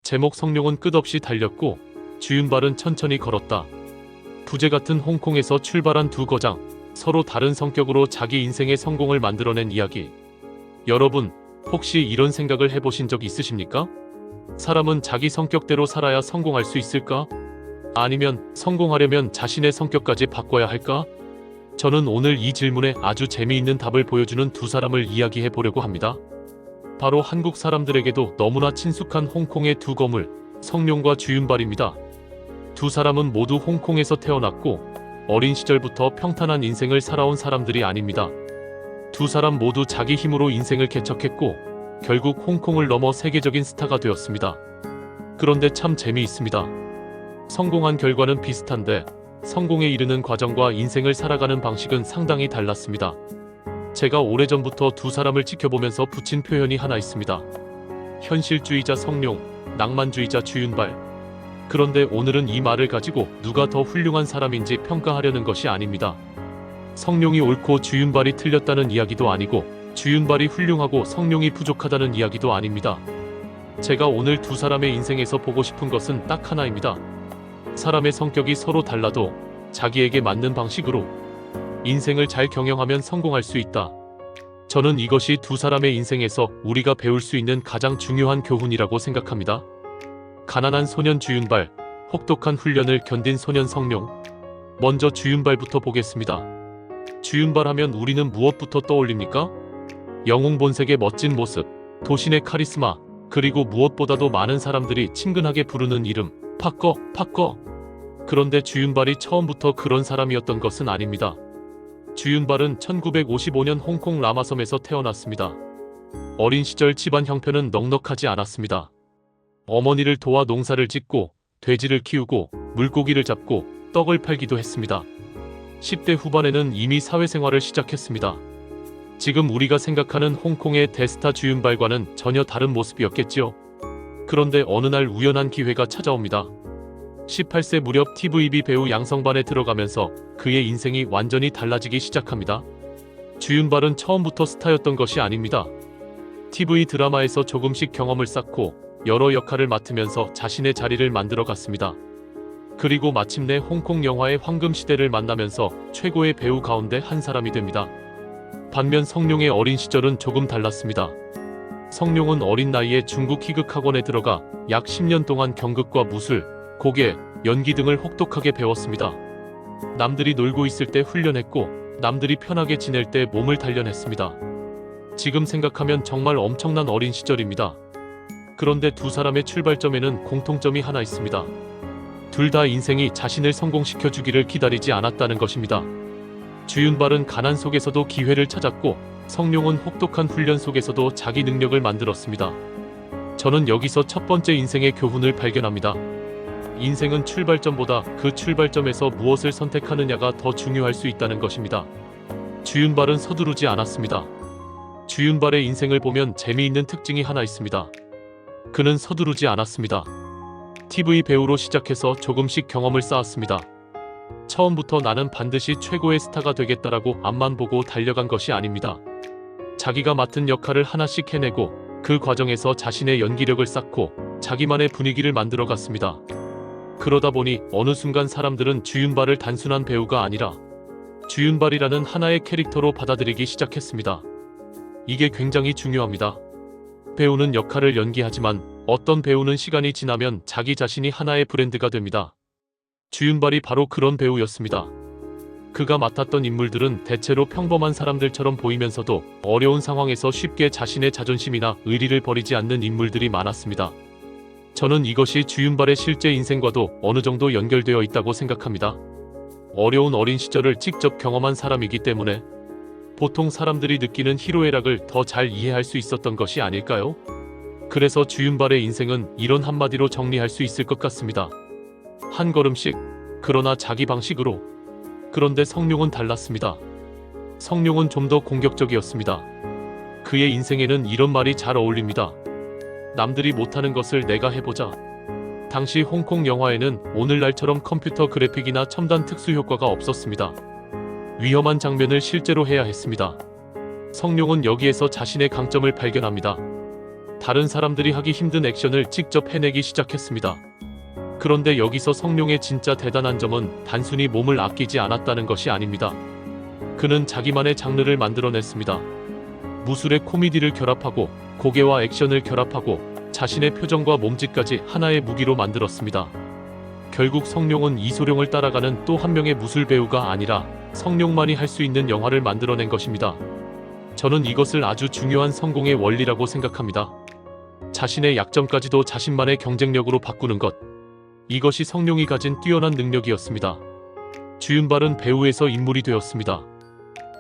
제목 성룡은 끝없이 달렸고 주윤발은 천천히 걸었다. 부재 같은 홍콩에서 출발한 두 거장, 서로 다른 성격으로 자기 인생의 성공을 만들어낸 이야기. 여러분, 혹시 이런 생각을 해보신 적 있으십니까? 사람은 자기 성격대로 살아야 성공할 수 있을까? 아니면 성공하려면 자신의 성격까지 바꿔야 할까? 저는 오늘 이 질문에 아주 재미있는 답을 보여주는 두 사람을 이야기해 보려고 합니다. 바로 한국 사람들에게도 너무나 친숙한 홍콩의 두 거물, 성룡과 주윤발입니다. 두 사람은 모두 홍콩에서 태어났고 어린 시절부터 평탄한 인생을 살아온 사람들이 아닙니다. 두 사람 모두 자기 힘으로 인생을 개척했고 결국 홍콩을 넘어 세계적인 스타가 되었습니다. 그런데 참 재미있습니다. 성공한 결과는 비슷한데 성공에 이르는 과정과 인생을 살아가는 방식은 상당히 달랐습니다. 제가 오래전부터 두 사람을 지켜보면서 붙인 표현이 하나 있습니다. 현실주의자 성룡, 낭만주의자 주윤발. 그런데 오늘은 이 말을 가지고 누가 더 훌륭한 사람인지 평가하려는 것이 아닙니다. 성룡이 옳고 주윤발이 틀렸다는 이야기도 아니고 주윤발이 훌륭하고 성룡이 부족하다는 이야기도 아닙니다. 제가 오늘 두 사람의 인생에서 보고 싶은 것은 딱 하나입니다. 사람의 성격이 서로 달라도 자기에게 맞는 방식으로 인생을 잘 경영하면 성공할 수 있다. 저는 이것이 두 사람의 인생에서 우리가 배울 수 있는 가장 중요한 교훈이라고 생각합니다. 가난한 소년 주윤발, 혹독한 훈련을 견딘 소년 성룡. 먼저 주윤발부터 보겠습니다. 주윤발 하면 우리는 무엇부터 떠올립니까? 영웅 본색의 멋진 모습, 도신의 카리스마, 그리고 무엇보다도 많은 사람들이 친근하게 부르는 이름, 파꺼, 파꺼. 그런데 주윤발이 처음부터 그런 사람이었던 것은 아닙니다. 주윤발은 1955년 홍콩 라마섬에서 태어났습니다. 어린 시절 집안 형편은 넉넉하지 않았습니다. 어머니를 도와 농사를 짓고 돼지를 키우고 물고기를 잡고 떡을 팔기도 했습니다. 10대 후반에는 이미 사회생활을 시작했습니다. 지금 우리가 생각하는 홍콩의 대스타 주윤발과는 전혀 다른 모습이었겠지요. 그런데 어느 날 우연한 기회가 찾아옵니다. 18세 무렵 TVB 배우 양성반에 들어가면서 그의 인생이 완전히 달라지기 시작합니다. 주윤발은 처음부터 스타였던 것이 아닙니다. TV 드라마에서 조금씩 경험을 쌓고 여러 역할을 맡으면서 자신의 자리를 만들어 갔습니다. 그리고 마침내 홍콩 영화의 황금 시대를 만나면서 최고의 배우 가운데 한 사람이 됩니다. 반면 성룡의 어린 시절은 조금 달랐습니다. 성룡은 어린 나이에 중국 희극학원에 들어가 약 10년 동안 경극과 무술, 고개, 연기 등을 혹독하게 배웠습니다. 남들이 놀고 있을 때 훈련했고 남들이 편하게 지낼 때 몸을 단련했습니다. 지금 생각하면 정말 엄청난 어린 시절입니다. 그런데 두 사람의 출발점에는 공통점이 하나 있습니다. 둘 다 인생이 자신을 성공시켜주기를 기다리지 않았다는 것입니다. 주윤발은 가난 속에서도 기회를 찾았고 성룡은 혹독한 훈련 속에서도 자기 능력을 만들었습니다. 저는 여기서 첫 번째 인생의 교훈을 발견합니다. 인생은 출발점보다 그 출발점에서 무엇을 선택하느냐가 더 중요할 수 있다는 것입니다. 주윤발은 서두르지 않았습니다. 주윤발의 인생을 보면 재미있는 특징이 하나 있습니다. 그는 서두르지 않았습니다. TV 배우로 시작해서 조금씩 경험을 쌓았습니다. 처음부터 나는 반드시 최고의 스타가 되겠다라고 앞만 보고 달려간 것이 아닙니다. 자기가 맡은 역할을 하나씩 해내고 그 과정에서 자신의 연기력을 쌓고 자기만의 분위기를 만들어 갔습니다. 그러다 보니 어느 순간 사람들은 주윤발을 단순한 배우가 아니라 주윤발이라는 하나의 캐릭터로 받아들이기 시작했습니다. 이게 굉장히 중요합니다. 배우는 역할을 연기하지만 어떤 배우는 시간이 지나면 자기 자신이 하나의 브랜드가 됩니다. 주윤발이 바로 그런 배우였습니다. 그가 맡았던 인물들은 대체로 평범한 사람들처럼 보이면서도 어려운 상황에서 쉽게 자신의 자존심이나 의리를 버리지 않는 인물들이 많았습니다. 저는 이것이 주윤발의 실제 인생과도 어느 정도 연결되어 있다고 생각합니다. 어려운 어린 시절을 직접 경험한 사람이기 때문에 보통 사람들이 느끼는 희로애락을 더 잘 이해할 수 있었던 것이 아닐까요? 그래서 주윤발의 인생은 이런 한마디로 정리할 수 있을 것 같습니다. 한 걸음씩, 그러나 자기 방식으로. 그런데 성룡은 달랐습니다. 성룡은 좀 더 공격적이었습니다. 그의 인생에는 이런 말이 잘 어울립니다. 남들이 못하는 것을 내가 해보자. 당시 홍콩 영화에는 오늘날처럼 컴퓨터 그래픽이나 첨단 특수 효과가 없었습니다. 위험한 장면을 실제로 해야 했습니다. 성룡은 여기에서 자신의 강점을 발견합니다. 다른 사람들이 하기 힘든 액션을 직접 해내기 시작했습니다. 그런데 여기서 성룡의 진짜 대단한 점은 단순히 몸을 아끼지 않았다는 것이 아닙니다. 그는 자기만의 장르를 만들어냈습니다. 무술의 코미디를 결합하고 고개와 액션을 결합하고 자신의 표정과 몸짓까지 하나의 무기로 만들었습니다. 결국 성룡은 이소룡을 따라가는 또 한 명의 무술 배우가 아니라 성룡만이 할 수 있는 영화를 만들어낸 것입니다. 저는 이것을 아주 중요한 성공의 원리라고 생각합니다. 자신의 약점까지도 자신만의 경쟁력으로 바꾸는 것. 이것이 성룡이 가진 뛰어난 능력이었습니다. 주윤발은 배우에서 인물이 되었습니다.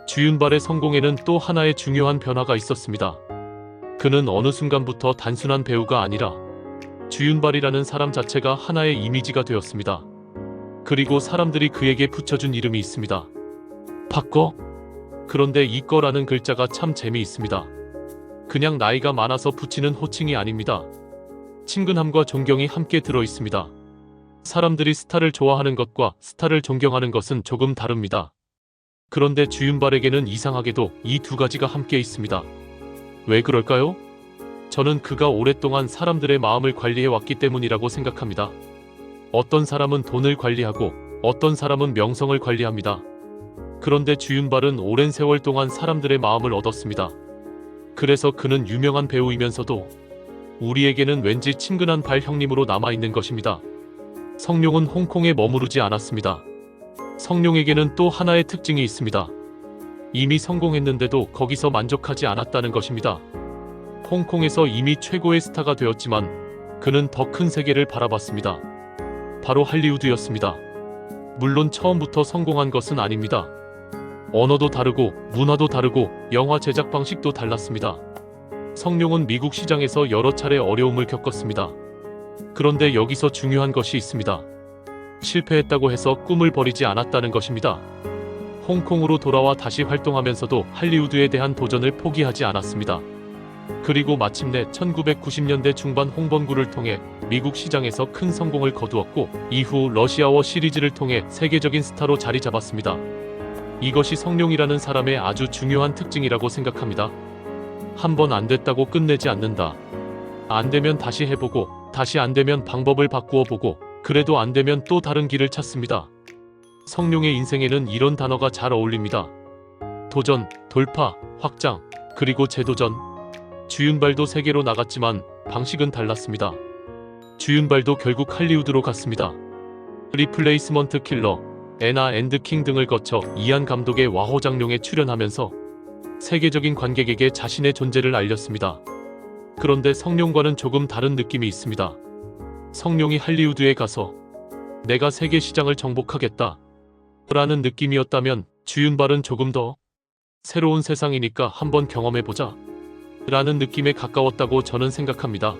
주윤발의 성공에는 또 하나의 중요한 변화가 있었습니다. 그는 어느 순간부터 단순한 배우가 아니라 주윤발이라는 사람 자체가 하나의 이미지가 되었습니다. 그리고 사람들이 그에게 붙여준 이름이 있습니다. 박거? 그런데 이 거라는 글자가 참 재미있습니다. 그냥 나이가 많아서 붙이는 호칭이 아닙니다. 친근함과 존경이 함께 들어있습니다. 사람들이 스타를 좋아하는 것과 스타를 존경하는 것은 조금 다릅니다. 그런데 주윤발에게는 이상하게도 이 두 가지가 함께 있습니다. 왜 그럴까요? 저는 그가 오랫동안 사람들의 마음을 관리해왔기 때문이라고 생각합니다. 어떤 사람은 돈을 관리하고 어떤 사람은 명성을 관리합니다. 그런데 주윤발은 오랜 세월 동안 사람들의 마음을 얻었습니다. 그래서 그는 유명한 배우이면서도 우리에게는 왠지 친근한 발 형님으로 남아있는 것입니다. 성룡은 홍콩에 머무르지 않았습니다. 성룡에게는 또 하나의 특징이 있습니다. 이미 성공했는데도 거기서 만족하지 않았다는 것입니다. 홍콩에서 이미 최고의 스타가 되었지만 그는 더 큰 세계를 바라봤습니다. 바로 할리우드였습니다. 물론 처음부터 성공한 것은 아닙니다. 언어도 다르고 문화도 다르고 영화 제작 방식도 달랐습니다. 성룡은 미국 시장에서 여러 차례 어려움을 겪었습니다. 그런데 여기서 중요한 것이 있습니다. 실패했다고 해서 꿈을 버리지 않았다는 것입니다. 홍콩으로 돌아와 다시 활동하면서도 할리우드에 대한 도전을 포기하지 않았습니다. 그리고 마침내 1990년대 중반 홍범구를 통해 미국 시장에서 큰 성공을 거두었고 이후 러시아워 시리즈를 통해 세계적인 스타로 자리 잡았습니다. 이것이 성룡이라는 사람의 아주 중요한 특징이라고 생각합니다. 한 번 안 됐다고 끝내지 않는다. 안 되면 다시 해보고 다시 안 되면 방법을 바꾸어 보고 그래도 안 되면 또 다른 길을 찾습니다. 성룡의 인생에는 이런 단어가 잘 어울립니다. 도전, 돌파, 확장, 그리고 재도전. 주윤발도 세계로 나갔지만 방식은 달랐습니다. 주윤발도 결국 할리우드로 갔습니다. 리플레이스먼트 킬러, 애나 앤드 킹 등을 거쳐 이안 감독의 와호장룡에 출연하면서 세계적인 관객에게 자신의 존재를 알렸습니다. 그런데 성룡과는 조금 다른 느낌이 있습니다. 성룡이 할리우드에 가서 내가 세계 시장을 정복하겠다 라는 느낌이었다면 주윤발은 조금 더 새로운 세상이니까 한번 경험해보자 라는 느낌에 가까웠다고 저는 생각합니다.